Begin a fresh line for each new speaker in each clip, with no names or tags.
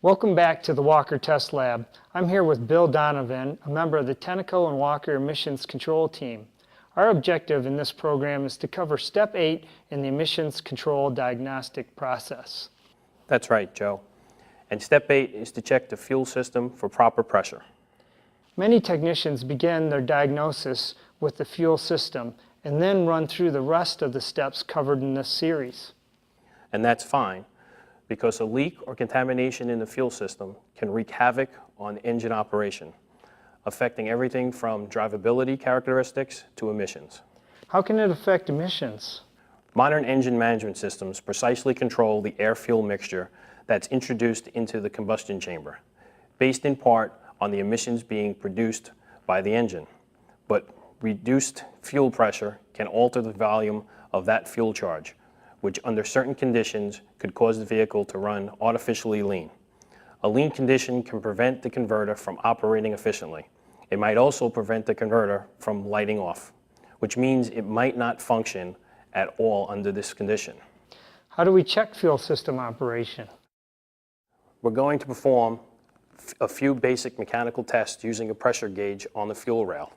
Welcome back to the Walker Test Lab. I'm here with Bill Donovan, a member of the Tenneco and Walker Emissions Control Team. Our objective in this program is to cover Step 8 in the emissions control diagnostic process.
That's right, Joe. And Step 8 is to check the fuel system for proper pressure.
Many technicians begin their diagnosis with the fuel system and then run through the rest of the steps covered in this series.
And that's fine, because a leak or contamination in the fuel system can wreak havoc on engine operation, affecting everything from drivability characteristics to emissions.
How can it affect emissions?
Modern engine management systems precisely control the air-fuel mixture that's introduced into the combustion chamber, based in part on the emissions being produced by the engine. But reduced fuel pressure can alter the volume of that fuel charge, which under certain conditions could cause the vehicle to run artificially lean. A lean condition can prevent the converter from operating efficiently. It might also prevent the converter from lighting off, which means it might not function at all under this condition.
How do we check fuel system operation?
We're going to perform a few basic mechanical tests using a pressure gauge on the fuel rail.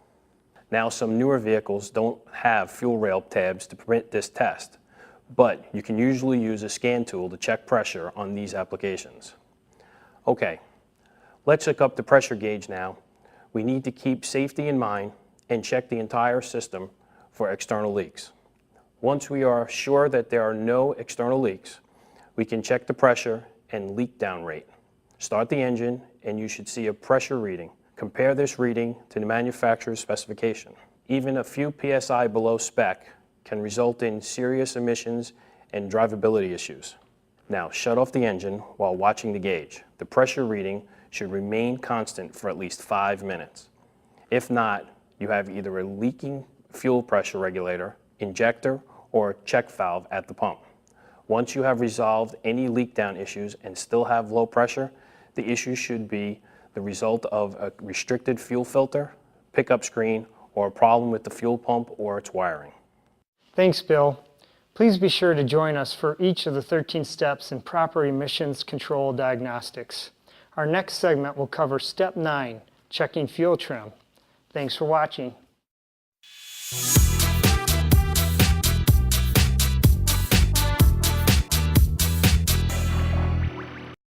Now, some newer vehicles don't have fuel rail tabs to permit this test, but you can usually use a scan tool to check pressure on these applications. Okay, let's hook up the pressure gauge now. We need to keep safety in mind and check the entire system for external leaks. Once we are sure that there are no external leaks, we can check the pressure and leak down rate. Start the engine and you should see a pressure reading. Compare this reading to the manufacturer's specification. Even a few PSI below spec can result in serious emissions and drivability issues. Now, shut off the engine while watching the gauge. The pressure reading should remain constant for at least 5 minutes. If not, you have either a leaking fuel pressure regulator, injector, or check valve at the pump. Once you have resolved any leak down issues and still have low pressure, the issue should be the result of a restricted fuel filter, pickup screen, or a problem with the fuel pump or its wiring.
Thanks, Bill. Please be sure to join us for each of the 13 steps in proper emissions control diagnostics. Our next segment will cover Step 9, checking fuel trim. Thanks for watching.